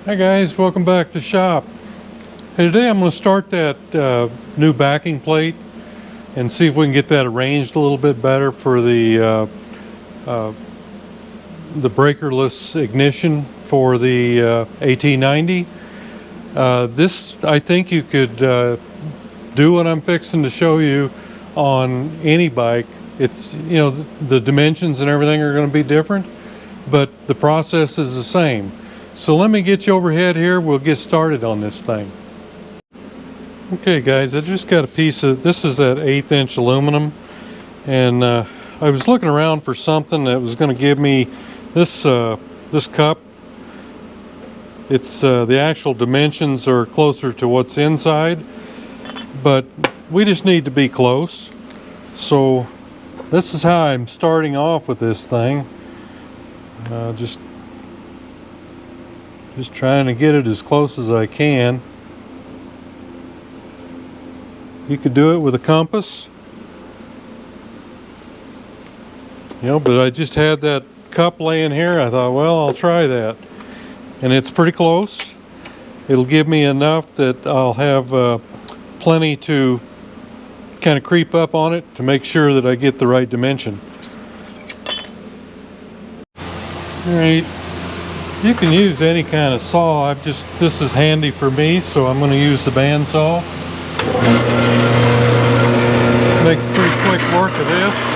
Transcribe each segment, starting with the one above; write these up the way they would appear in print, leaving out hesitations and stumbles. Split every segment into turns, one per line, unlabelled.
Hi guys, welcome back to shop. Hey, today I'm going to start that new backing plate and see if we can get that arranged a little bit better for the breakerless ignition for the AT90. This, I think you could do what I'm fixing to show you on any bike. It's, you know, the dimensions and everything are going to be different, but the process is the same. So let me get you overhead here. We'll get started on this thing. Okay guys, I just got a piece of, this is that 1/8 inch aluminum, and I was looking around for something that was going to give me this this cup. It's the actual dimensions are closer to what's inside, but we just need to be close. So this is how I'm starting off with this thing. Just trying to get it as close as I can. You could do it with a compass, you know, but I just had that cup laying here. I thought, well, I'll try that, and it's pretty close. It'll give me enough that I'll have plenty to kind of creep up on it to make sure that I get the right dimension. All right. You can use any kind of saw. This is handy for me, so I'm going to use the bandsaw. Makes pretty quick work of this.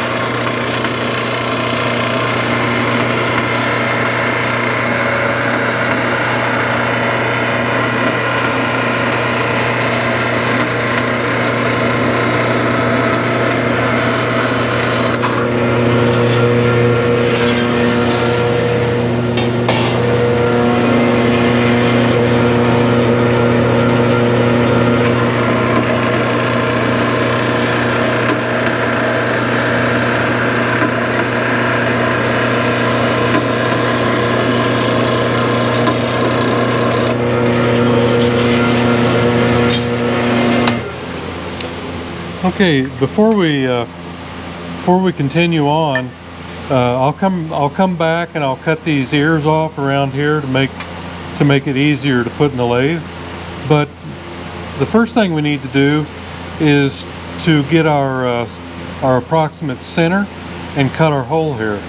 Okay, before we continue on, I'll come back and I'll cut these ears off around here to make it easier to put in the lathe. But the first thing we need to do is to get our approximate center and cut our hole here.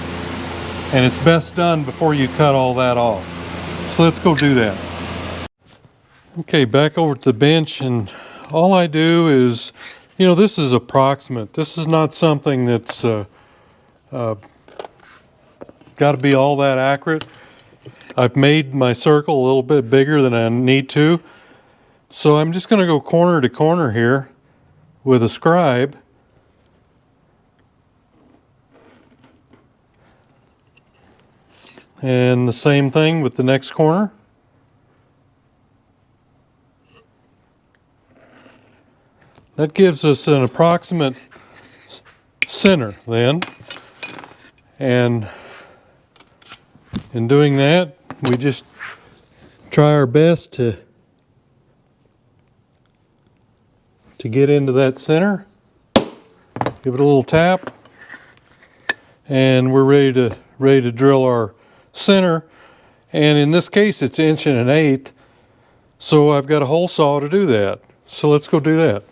And it's best done before you cut all that off. So let's go do that. Okay, back over to the bench, and all I do is, you know, this is approximate. This is not something that's got to be all that accurate. I've made my circle a little bit bigger than I need to. So I'm just going to go corner to corner here with a scribe. And the same thing with the next corner. That gives us an approximate center then. And in doing that, we just try our best to get into that center. Give it a little tap, and we're ready to drill our center. And in this case, it's 1 1/8 inch. So I've got a hole saw to do that. So let's go do that.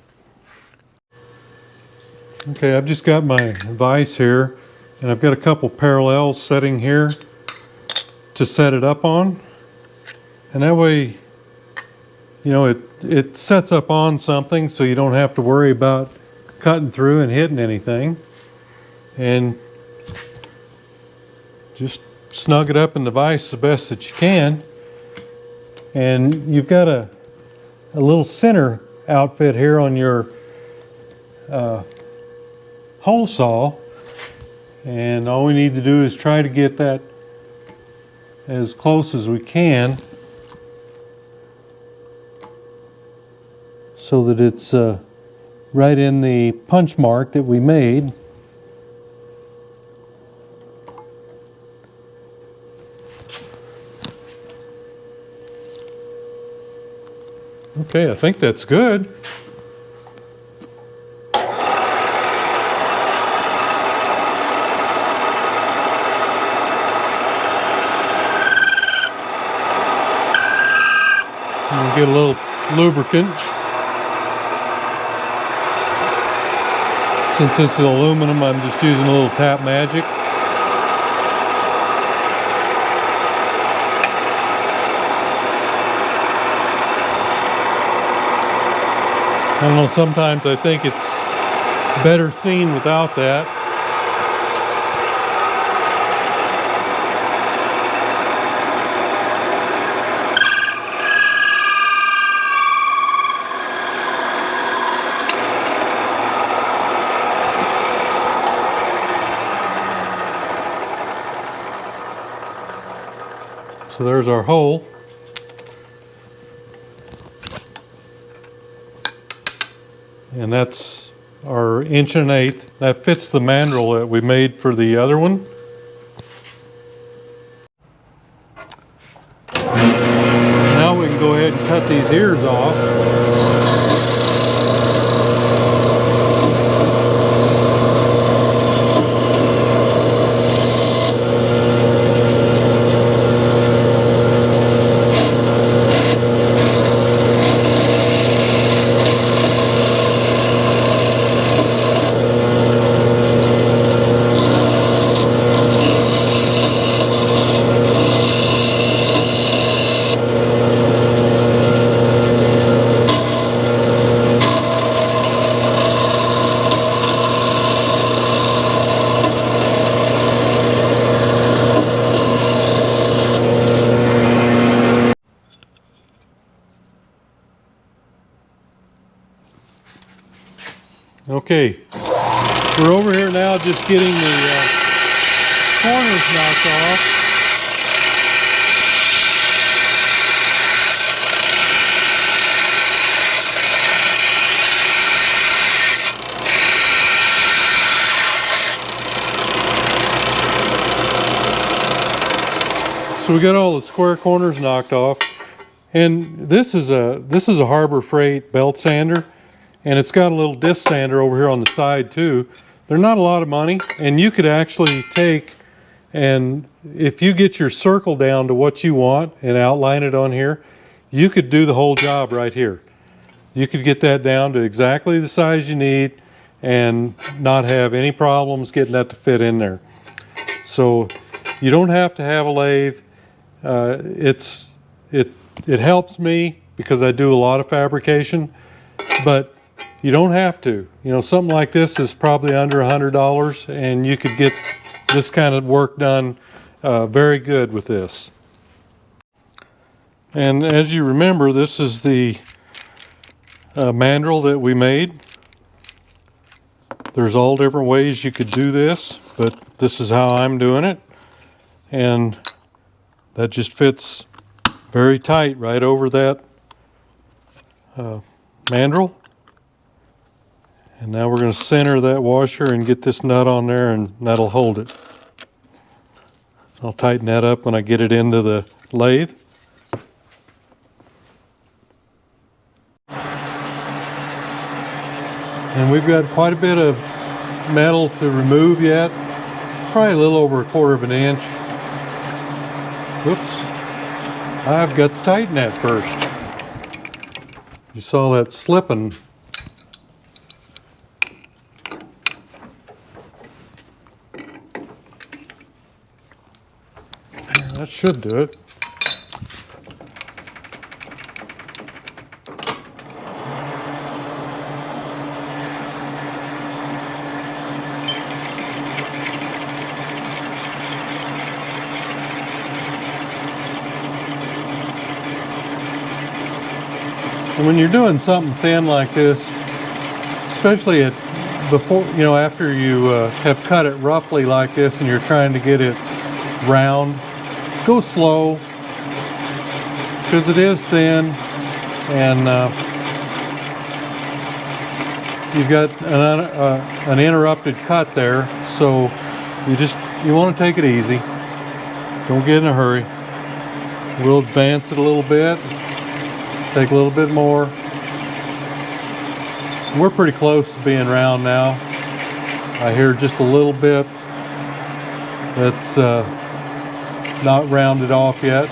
Okay, I've just got my vise here, and I've got a couple parallels setting here to set it up on. And that way, you know, it sets up on something, so you don't have to worry about cutting through and hitting anything. And just snug it up in the vise the best that you can. And you've got a little center outfit here on your hole saw, and all we need to do is try to get that as close as we can so that it's right in the punch mark that we made. Okay, I think that's good. And we'll get a little lubricant. Since this is aluminum, I'm just using a little Tap Magic. I don't know, sometimes I think it's better seen without that. So there's our hole. And that's our 1 1/8. That fits the mandrel that we made for the other one. Now we can go ahead and cut these ears off. Okay, we're over here now just getting the corners knocked off. So we got all the square corners knocked off, and this is a Harbor Freight belt sander. And it's got a little disc sander over here on the side too. They're not a lot of money, and you could actually take, and if you get your circle down to what you want and outline it on here, you could do the whole job right here. You could get that down to exactly the size you need and not have any problems getting that to fit in there. So you don't have to have a lathe. It helps me because I do a lot of fabrication, but you don't have to. You know, something like this is probably under $100, and you could get this kind of work done very good with this. And as you remember, this is the mandrel that we made. There's all different ways you could do this, but this is how I'm doing it. And that just fits very tight right over that mandrel. And now we're going to center that washer and get this nut on there, and that'll hold it. I'll tighten that up when I get it into the lathe. And we've got quite a bit of metal to remove yet. Probably a little over 1/4 of an inch. Whoops. I've got to tighten that first. You saw that slipping. That should do it. And when you're doing something thin like this, especially after you have cut it roughly like this and you're trying to get it round, go slow, because it is thin, and you've got an interrupted cut there, so you want to take it easy. Don't get in a hurry. We'll advance it a little bit, take a little bit more. We're pretty close to being round now. I hear just a little bit that's not rounded off yet.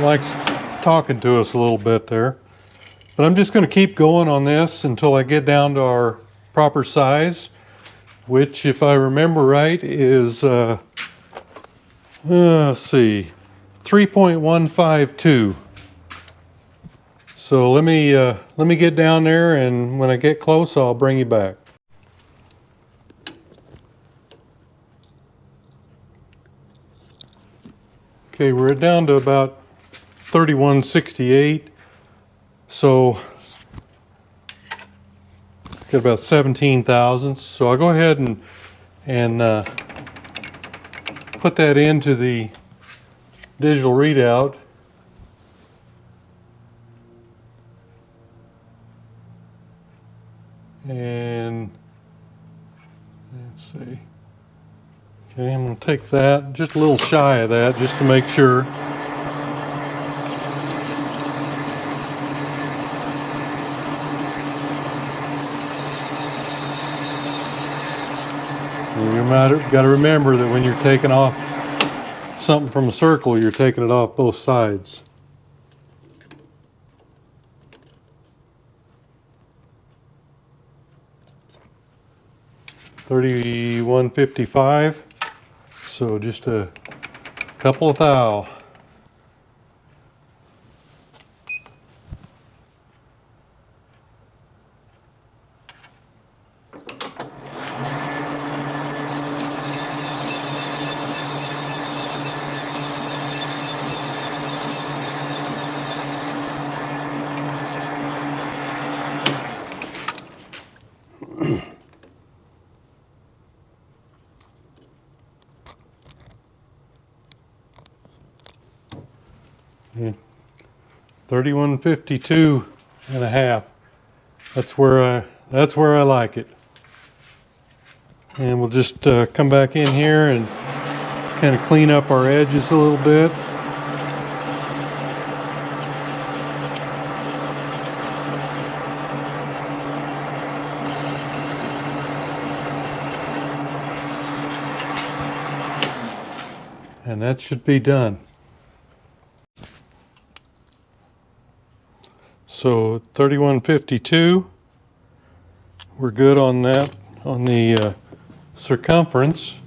likes talking to us a little bit there. But I'm just going to keep going on this until I get down to our proper size, which, if I remember right, is let's see, 3.152. So let me get down there, and when I get close, I'll bring you back. Okay, we're down to about 3168. So got about 17 thousandths. So I'll go ahead and put that into the digital readout. And let's see. Okay, I'm going to take that, just a little shy of that, just to make sure. You got to remember that when you're taking off something from a circle, you're taking it off both sides. $31.55. So just a couple of thou. Yeah. 31.52 and a half. That's where I like it. And we'll just come back in here and kind of clean up our edges a little bit. And that should be done. So 31.52, we're good on that, on the circumference.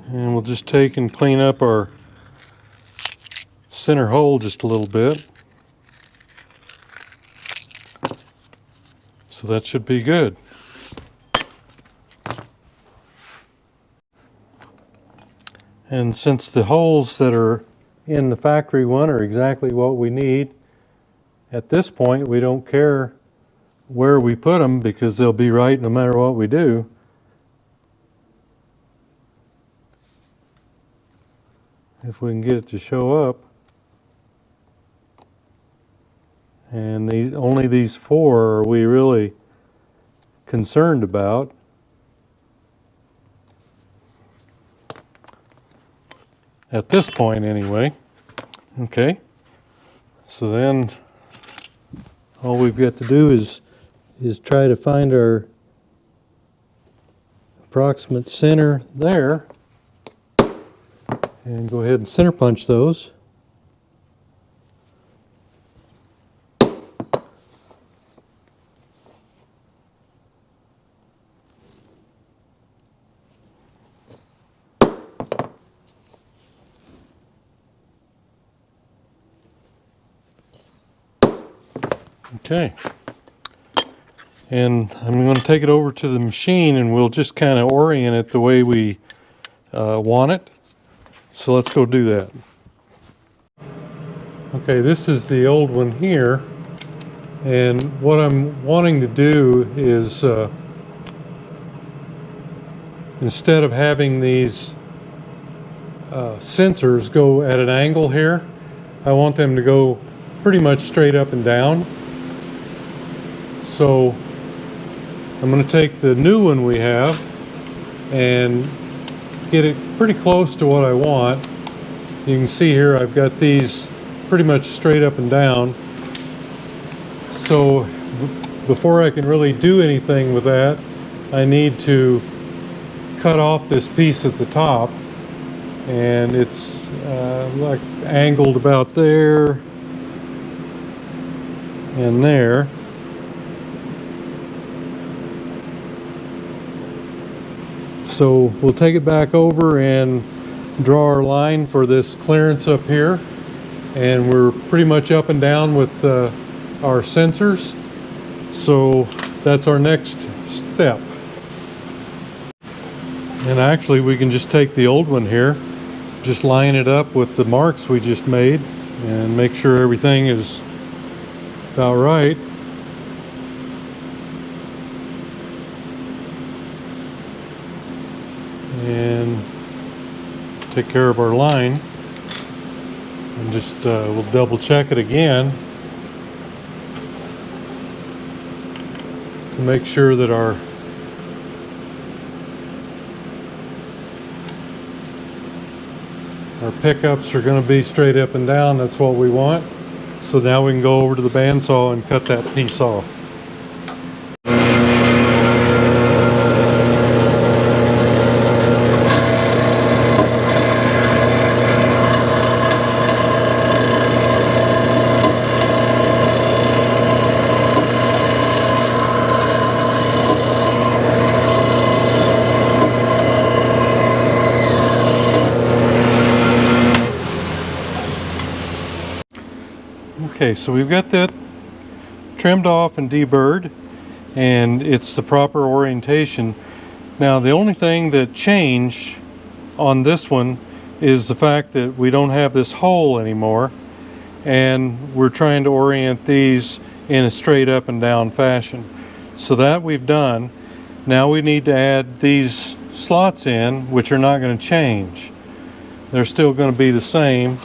And we'll just take and clean up our center hole just a little bit. So that should be good. And since the holes that are in the factory one are exactly what we need, at this point we don't care where we put them because they'll be right no matter what we do. If we can get it to show up. And only these four are we really concerned about. At this point anyway. Okay, so then all we've got to do is try to find our approximate center there and go ahead and center punch those. Okay, and I'm going to take it over to the machine and we'll just kind of orient it the way we want it. So let's go do that. Okay, this is the old one here, and what I'm wanting to do is instead of having these sensors go at an angle here, I want them to go pretty much straight up and down. So I'm going to take the new one we have and get it pretty close to what I want. You can see here I've got these pretty much straight up and down. So before I can really do anything with that, I need to cut off this piece at the top, and it's like angled about there and there. So we'll take it back over and draw our line for this clearance up here, and we're pretty much up and down with our sensors. So that's our next step. And actually we can just take the old one here, just line it up with the marks we just made and make sure everything is about right. And take care of our line, and just we'll double check it again to make sure that our pickups are going to be straight up and down. That's what we want. So now we can go over to the bandsaw and cut that piece off. Okay, so we've got that trimmed off and deburred, and it's the proper orientation. Now the only thing that changed on this one is the fact that we don't have this hole anymore, and we're trying to orient these in a straight up and down fashion. So that we've done. Now we need to add these slots in, which are not going to change. They're still going to be the same.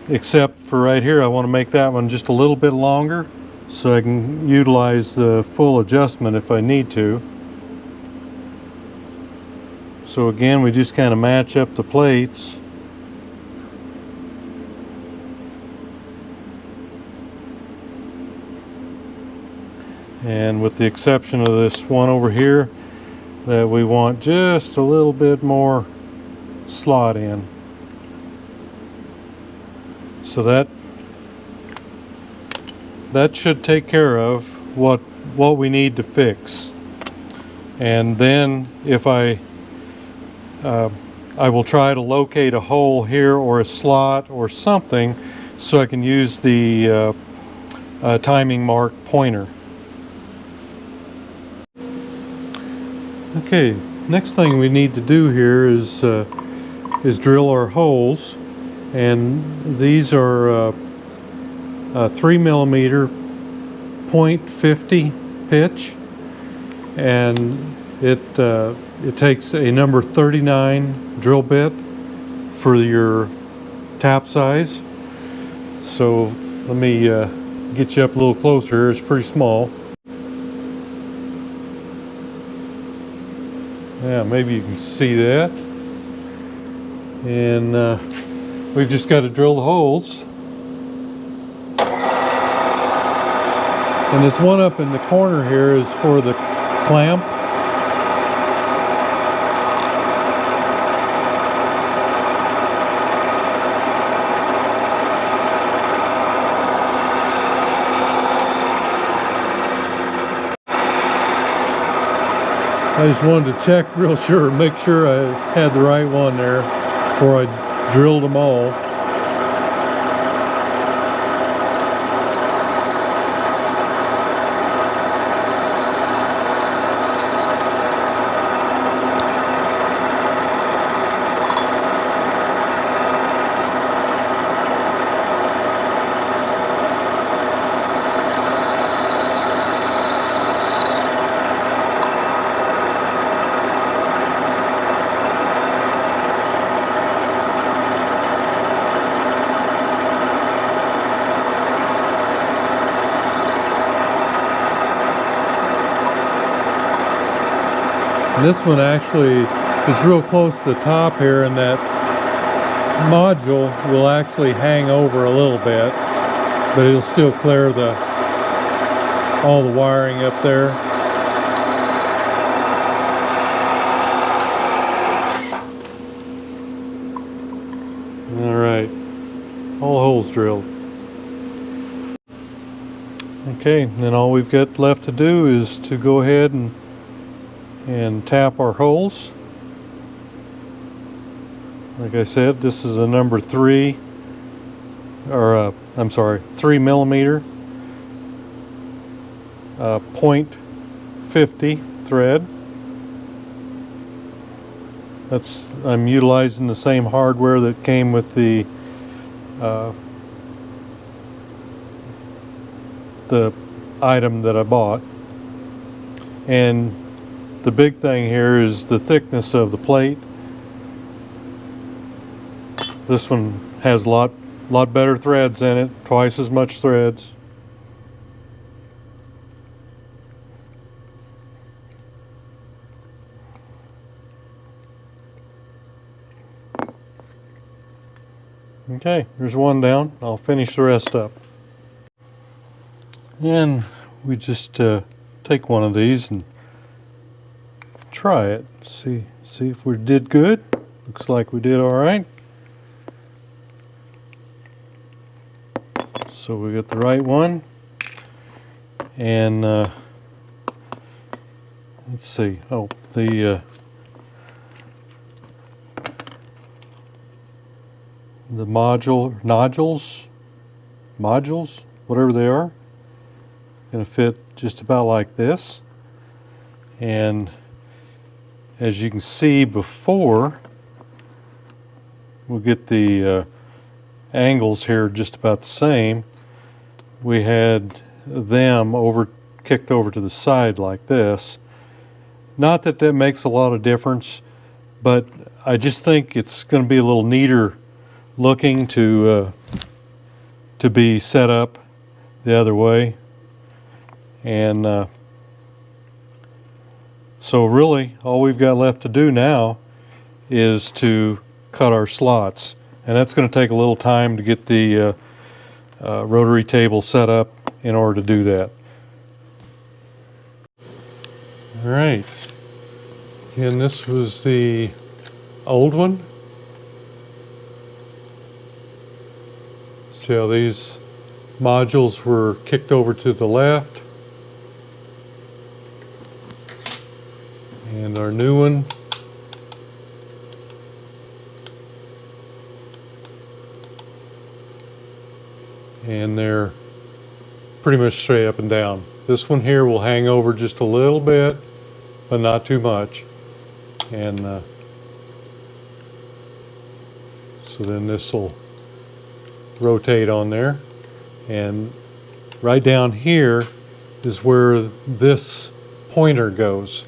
Except for right here, I want to make that one just a little bit longer so I can utilize the full adjustment if I need to. So again, we just kind of match up the plates. And with the exception of this one over here that we want just a little bit more slot in. So that should take care of what we need to fix. And then if I will try to locate a hole here or a slot or something so I can use the timing mark pointer. Okay, next thing we need to do here is drill our holes. And these are 3mm .50 pitch, and it takes a number 39 drill bit for your tap size. So let me get you up a little closer. It's pretty small. Yeah, maybe you can see that. And we've just got to drill the holes. And this one up in the corner here is for the clamp. I just wanted to check real sure, make sure I had the right one there before I drilled them all. And this one actually is real close to the top here, and that module will actually hang over a little bit, but it'll still clear all the wiring up there. holes drilled. Okay, then all we've got left to do is to go ahead and tap our holes. Like I said, this is a number 3, or I'm sorry, 3 millimeter, .50 thread. I'm utilizing the same hardware that came with the item that I bought. And the big thing here is the thickness of the plate. This one has a lot better threads in it, twice as much threads. Okay, there's one down. I'll finish the rest up. And we just take one of these and try it. See if we did good. Looks like we did all right. So we got the right one. And let's see. Oh, the modules, whatever they are, going to fit just about like this. And as you can see before, we'll get the angles here just about the same. We had them kicked over to the side like this. Not that that makes a lot of difference, but I just think it's going to be a little neater looking to be set up the other way. And so really all we've got left to do now is to cut our slots, and that's going to take a little time to get the rotary table set up in order to do that. All right, again, this was the old one. See how these modules were kicked over to the left, and our new one and they're pretty much straight up and down. This one here will hang over just a little bit, but not too much. And so then this will rotate on there. And right down here is where this pointer goes.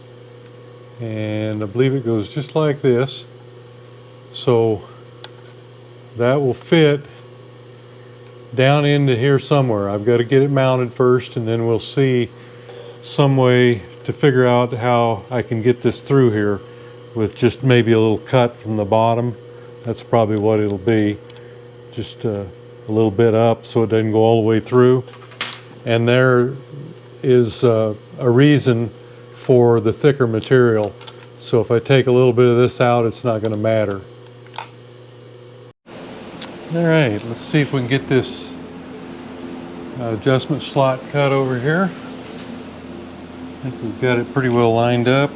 And I believe it goes just like this. So that will fit down into here somewhere. I've got to get it mounted first, and then we'll see some way to figure out how I can get this through here with just maybe a little cut from the bottom. That's probably what it'll be. Just a little bit up so it doesn't go all the way through. And there is a reason for the thicker material. So if I take a little bit of this out, it's not going to matter. All right, let's see if we can get this adjustment slot cut over here. I think we've got it pretty well lined up.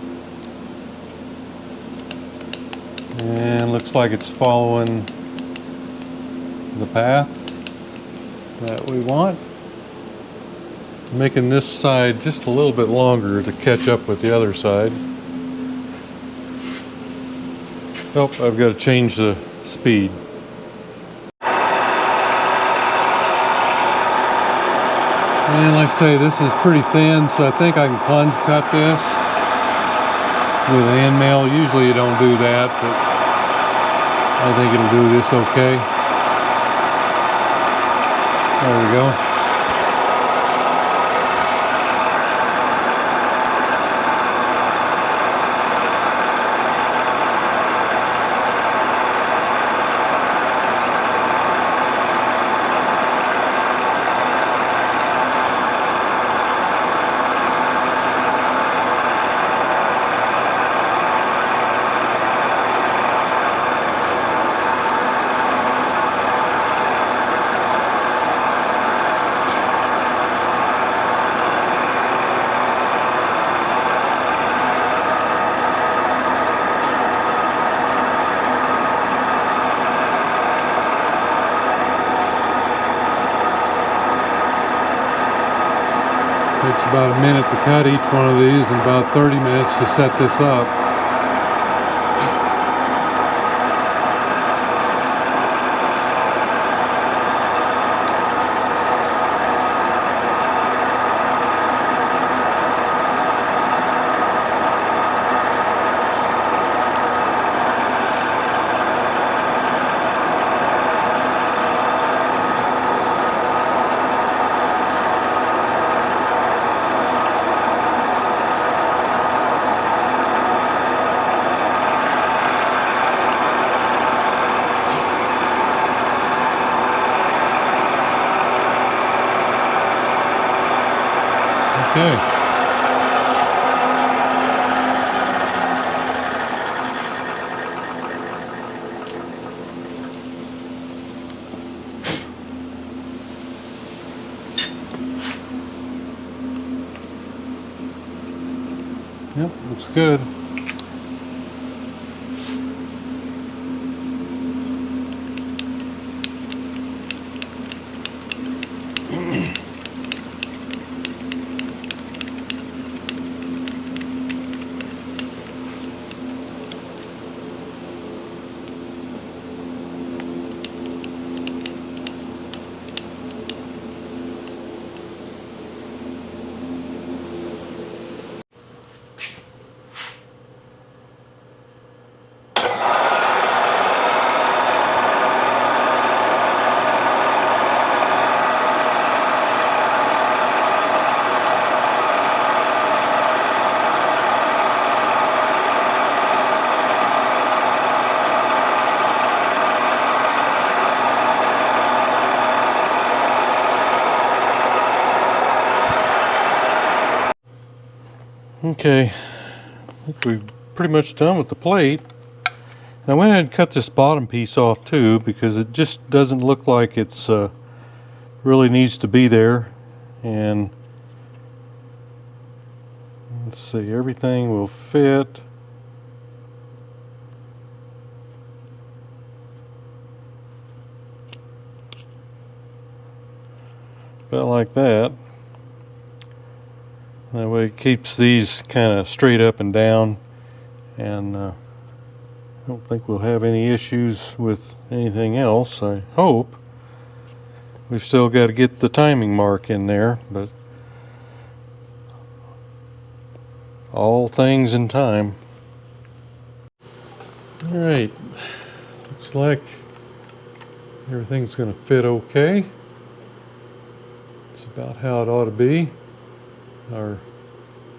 And looks like it's following the path that we want. Making this side just a little bit longer to catch up with the other side. Oh, I've got to change the speed. And like I say, this is pretty thin, so I think I can plunge cut this with an end mill. Usually you don't do that, but I think it'll do this okay. There we go. about a minute to cut each one of these and about 30 minutes to set this up. Okay. Yep, looks good. Okay, I think we're pretty much done with the plate. And I went ahead and cut this bottom piece off too because it just doesn't look like it's really needs to be there. And let's see, everything will fit. About like that. That way it keeps these kind of straight up and down, and I don't think we'll have any issues with anything else, I hope. We've still got to get the timing mark in there, but all things in time. Alright, looks like everything's going to fit okay. It's about how it ought to be. Our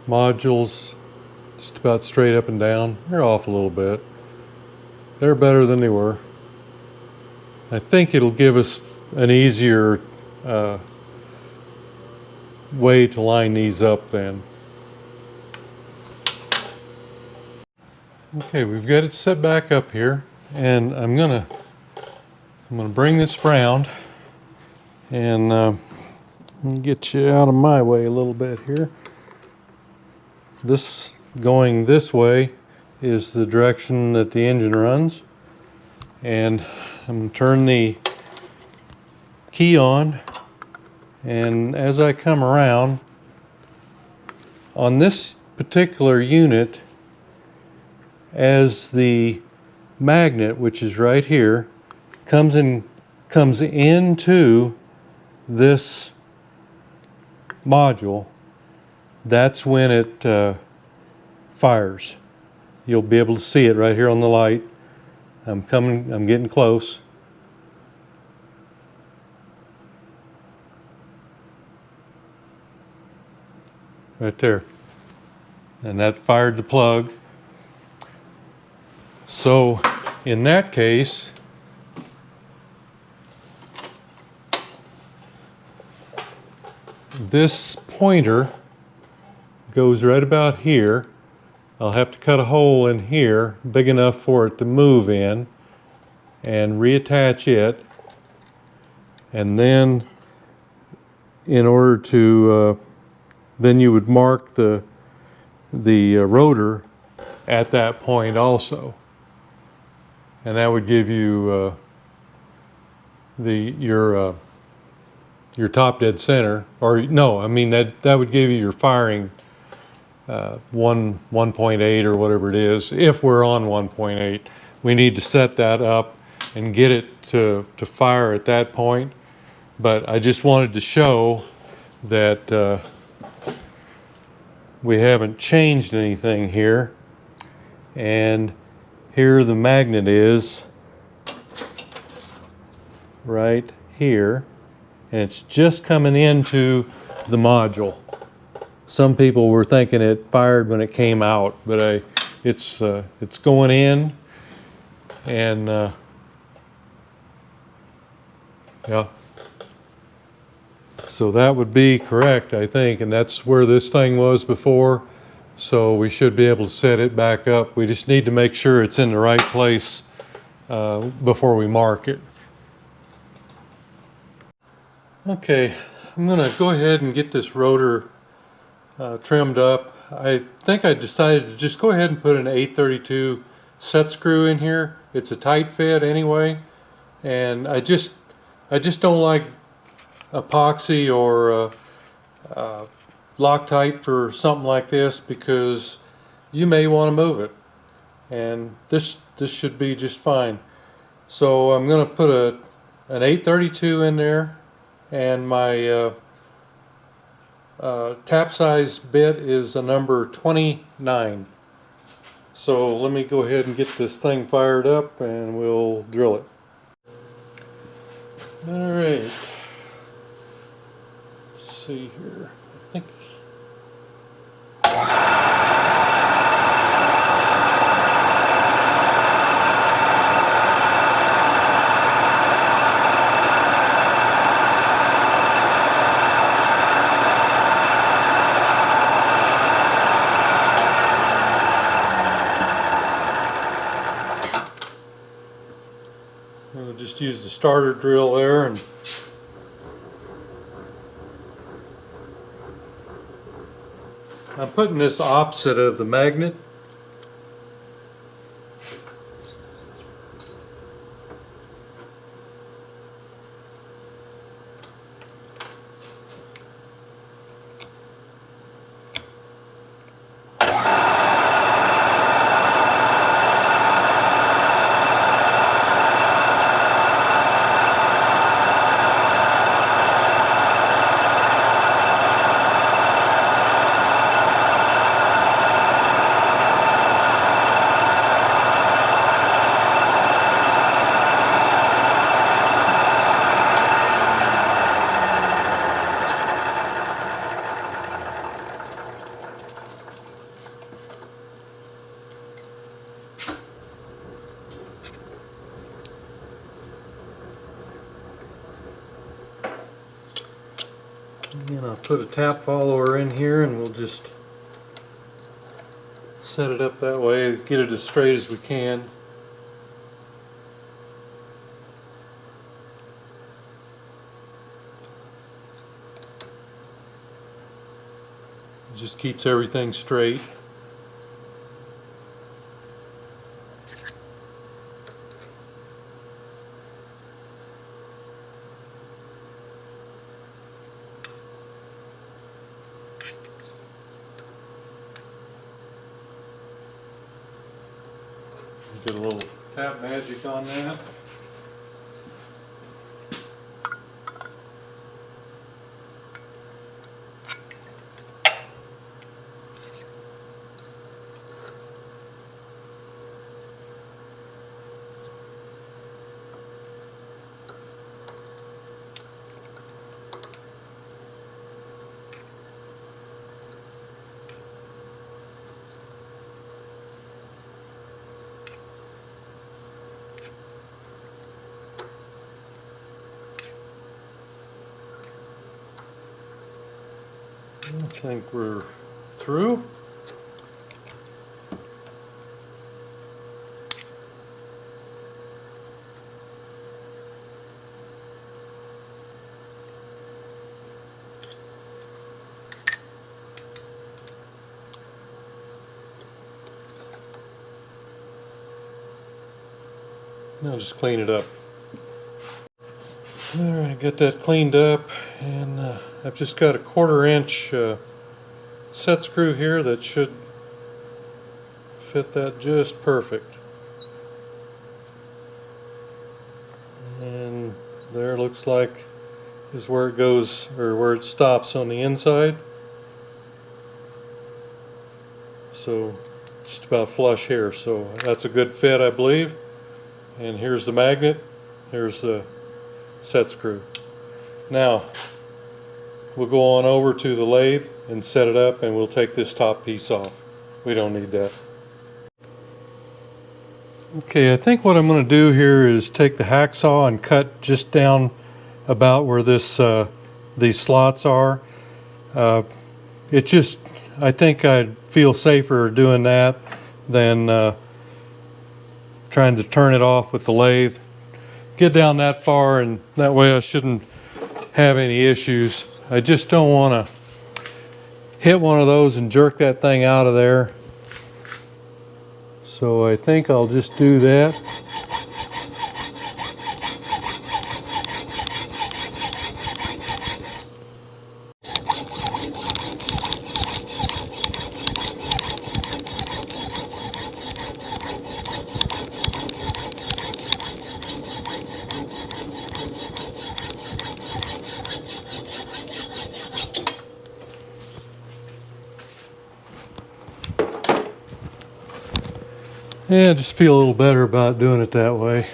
modules just about straight up and down. They're off a little bit. They're better than they were. I think it'll give us an easier way to line these up then. Okay, we've got it set back up here, and I'm gonna bring this around and get you out of my way a little bit here. This going this way is the direction that the engine runs, and I'm going to turn the key on, and as I come around on this particular unit, as the magnet, which is right here, comes into this module, that's when it fires. You'll be able to see it right here on the light. I'm getting close. Right there. And that fired the plug. So in that case, this pointer goes right about here. I'll have to cut a hole in here big enough for it to move in and reattach it, and then in order to then you would mark the rotor at that point also, and that would give you your your top dead center, or no, I mean that would give you your firing 1.8 or whatever it is. If we're on 1.8, we need to set that up and get it to fire at that point. But I just wanted to show that we haven't changed anything here. And here the magnet is right here, and it's just coming into the module. Some people were thinking it fired when it came out, but it's going in, and yeah. So that would be correct, I think, and that's where this thing was before. So we should be able to set it back up. We just need to make sure it's in the right place before we mark it. Okay, I'm gonna go ahead and get this rotor trimmed up. I think I decided to just go ahead and put an 832 set screw in here. It's a tight fit anyway, and I just don't like epoxy or Loctite for something like this, because you may want to move it, and this should be just fine. So I'm going to put an 832 in there, and my tap size bit is a number 29. So let me go ahead and get this thing fired up and we'll drill it. All right. Let's see here. I think we'll just use the starter drill there, and I'm putting this opposite of the magnet. And I'll put a tap follower in here, and we'll just set it up that way, get it as straight as we can. It just keeps everything straight. Get a little tap magic on that. I think we're through. Now just clean it up. All right, get that cleaned up, and I've just got a 1/4 inch set screw here that should fit that just perfect. And there looks like is where it goes, or where it stops on the inside. So just about flush here, so that's a good fit, I believe. And here's the magnet, here's the set screw. Now we'll go on over to the lathe and set it up, and we'll take this top piece off. We don't need that. Okay, I think what I'm going to do here is take the hacksaw and cut just down about where this these slots are. I think I'd feel safer doing that than trying to turn it off with the lathe. Get down that far, and that way I shouldn't have any issues. I just don't want to hit one of those and jerk that thing out of there. So I think I'll just do that. Yeah, I just feel a little better about doing it that way.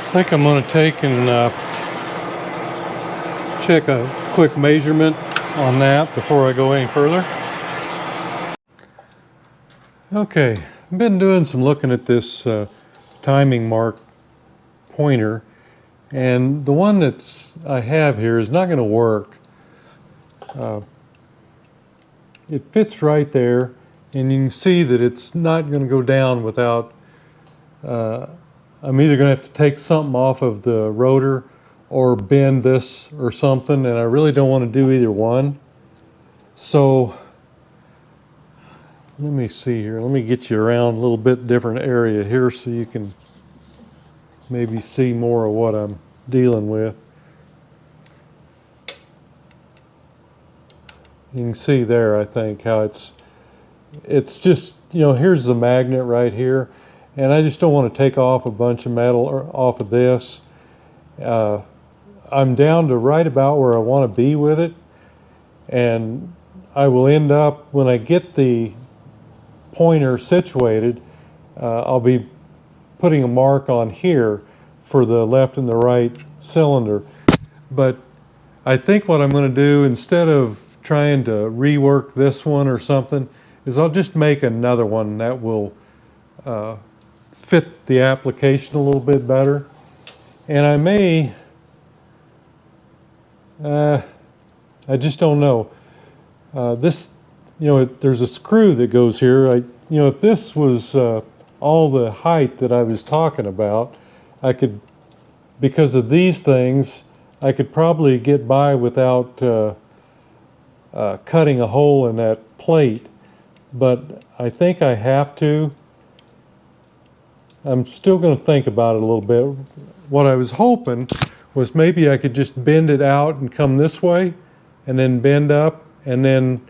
I think I'm going to take and check a quick measurement on that before I go any further. Okay, I've been doing some looking at this timing mark pointer, and the one that I have here is not going to work. It fits right there, and you can see that it's not going to go down without I'm either going to have to take something off of the rotor or bend this or something, and I really don't want to do either one. So let me see here. Let me get you around a little bit different area here so you can maybe see more of what I'm dealing with. You can see there, I think, how it's just, you know, here's the magnet right here. And I just don't want to take off a bunch of metal off of this. I'm down to right about where I want to be with it. And I will end up, when I get the pointer situated, I'll be putting a mark on here for the left and the right cylinder. But I think what I'm going to do, instead of trying to rework this one or something, is I'll just make another one that will fit the application a little bit better. And I may, I just don't know. This, you know, there's a screw that goes here. You know, if this was all the height that I was talking about, I could, because of these things, I could probably get by without cutting a hole in that plate. But I think I have to. I'm still going to think about it a little bit. What I was hoping was maybe I could just bend it out and come this way, and then bend up, and then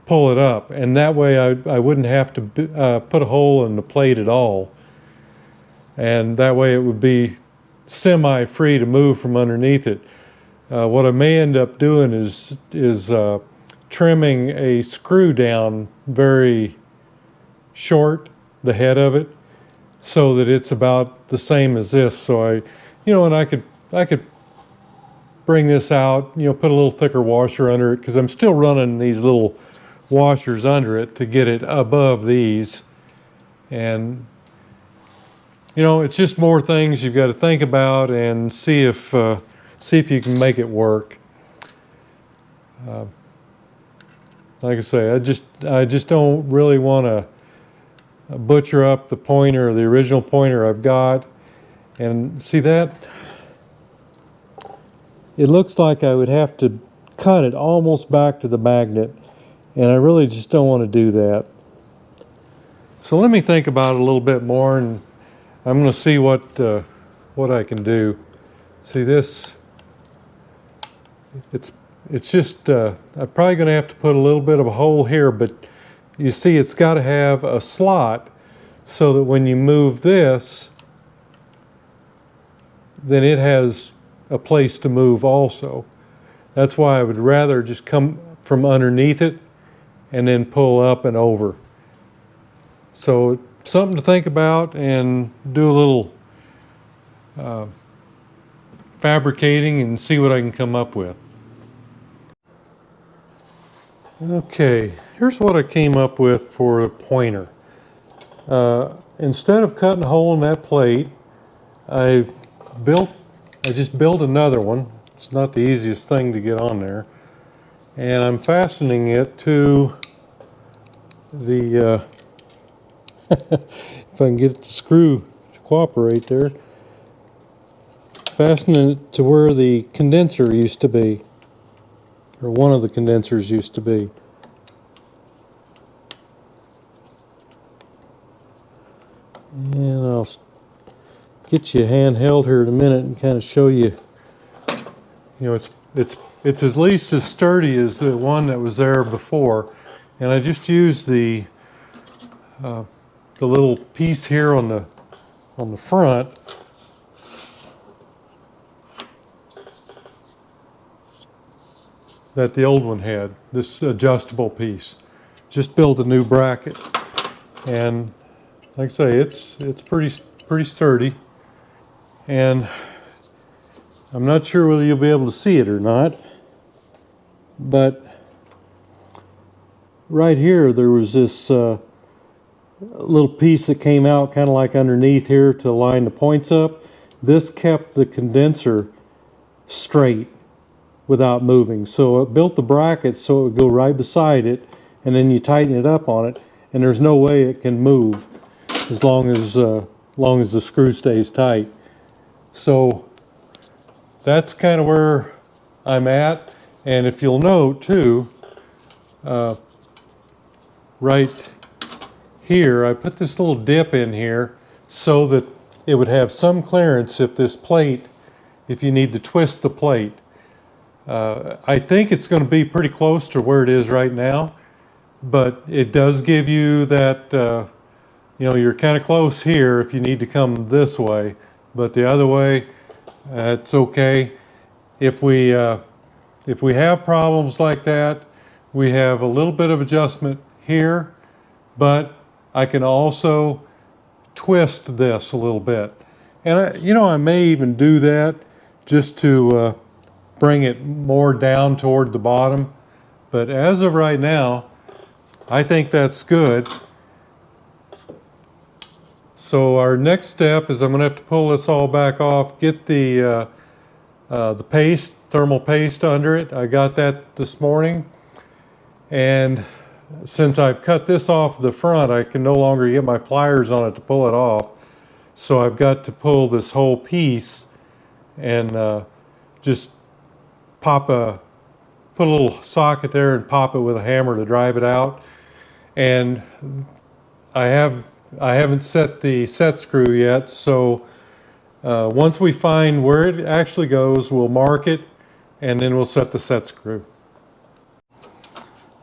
pull it up, and that way I wouldn't have to put a hole in the plate at all, and that way it would be semi-free to move from underneath it. What I may end up doing is trimming a screw down very short, the head of it, so that it's about the same as this. So and I could bring this out, put a little thicker washer under it, because I'm still running these little washers under it to get it above these. And it's just more things you've got to think about and see if you can make it work. Like I say, I just don't really want to butcher up the pointer, the original pointer I've got. And see that? It looks like I would have to cut it almost back to the magnet, and I really just don't want to do that. So let me think about it a little bit more, and I'm going to see what I can do. See this? It's just I'm probably going to have to put a little bit of a hole here, but you see it's got to have a slot so that when you move this, then it has a place to move also. That's why I would rather just come from underneath it and then pull up and over. So something to think about, and do a little fabricating and see what I can come up with. Okay, here's what I came up with for a pointer. Instead of cutting a hole in that plate, I just built another one. It's not the easiest thing to get on there. And I'm fastening it to the, if I can get the screw to cooperate there, fastening it to where the condenser used to be, or one of the condensers used to be. And I'll get you handheld here in a minute and kind of show you. It's at least as sturdy as the one that was there before, and I just used the little piece here on the front that the old one had, this adjustable piece. Just built a new bracket, and like I say, it's pretty sturdy, and I'm not sure whether you'll be able to see it or not, but right here there was this little piece that came out kind of like underneath here to line the points up. This kept the condenser straight without moving. So it built the bracket so it would go right beside it, and then you tighten it up on it, and there's no way it can move as long as the screw stays tight. So that's kind of where I'm at. And if you'll note too, right here, I put this little dip in here so that it would have some clearance if you need to twist the plate. I think it's going to be pretty close to where it is right now, but it does give you that, you're kind of close here if you need to come this way, but the other way, it's okay. If we have problems like that, we have a little bit of adjustment here, but I can also twist this a little bit. And I may even do that just to bring it more down toward the bottom. But as of right now, I think that's good. So our next step is I'm going to have to pull this all back off, get the paste, thermal paste under it. I got that this morning. And since I've cut this off the front, I can no longer get my pliers on it to pull it off. So I've got to pull this whole piece and just put a little socket there and pop it with a hammer to drive it out. And I haven't set the set screw yet, so once we find where it actually goes, we'll mark it, and then we'll set the set screw.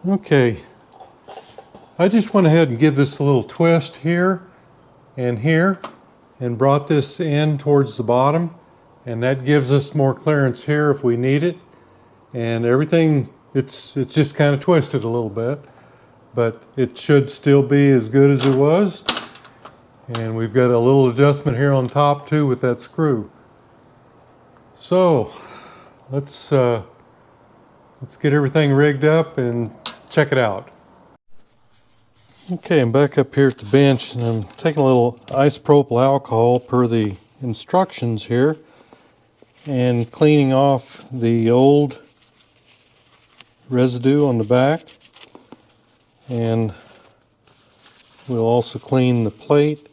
Okay, I just went ahead and give this a little twist here and brought this in towards the bottom, and that gives us more clearance here if we need it. And everything, it's just kind of twisted a little bit, but it should still be as good as it was. And we've got a little adjustment here on top too with that screw. So let's get everything rigged up and check it out. Okay, I'm back up here at the bench and I'm taking a little isopropyl alcohol per the instructions here and cleaning off the old residue on the back, and we'll also clean the plate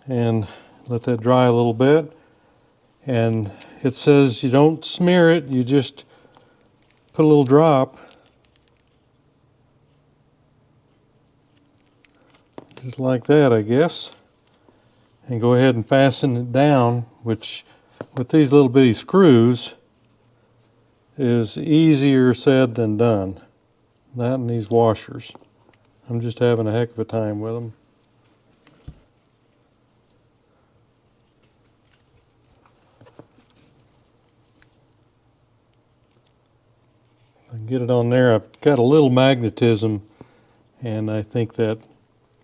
and let that dry a little bit. And it says you don't smear it, you just put a little drop just like that, I guess, and go ahead and fasten it down, which with these little bitty screws is easier said than done. That and these washers. I'm just having a heck of a time with them. I can get it on there. I've got a little magnetism, and I think that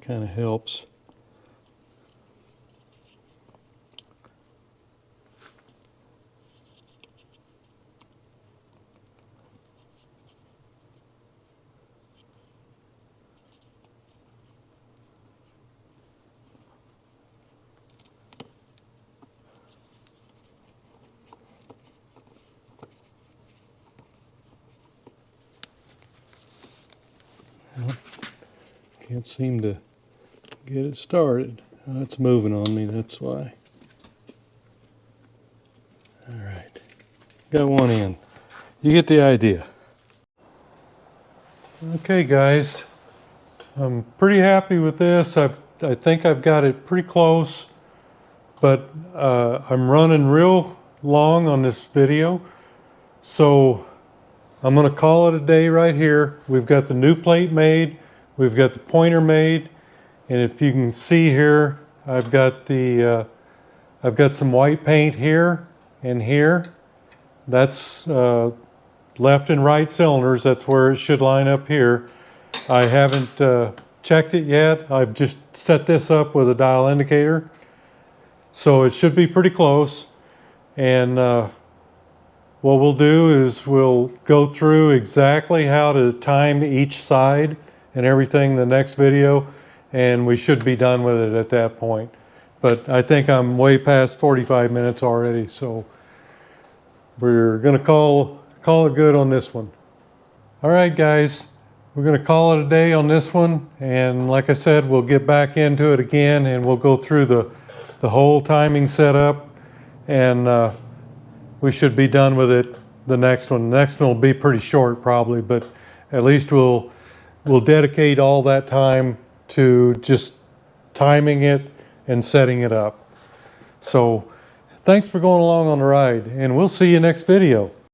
kind of helps. Can't seem to get it started. Oh, it's moving on me, that's why. All right, got one in. You get the idea. Okay guys, I'm pretty happy with this. I think I've got it pretty close, but I'm running real long on this video. So I'm gonna call it a day right here. We've got the new plate made. We've got the pointer made, and if you can see here, I've got some white paint here and here. That's left and right cylinders. That's where it should line up here. I haven't checked it yet. I've just set this up with a dial indicator, so it should be pretty close. And what we'll do is we'll go through exactly how to time each side and everything in the next video, and we should be done with it at that point. But I think I'm way past 45 minutes already, so we're gonna call it good on this one. All right guys, we're gonna call it a day on this one, and like I said, we'll get back into it again and we'll go through the whole timing setup, and we should be done with it the next one. The next one will be pretty short probably, but at least we'll dedicate all that time to just timing it and setting it up. So thanks for going along on the ride, and we'll see you next video.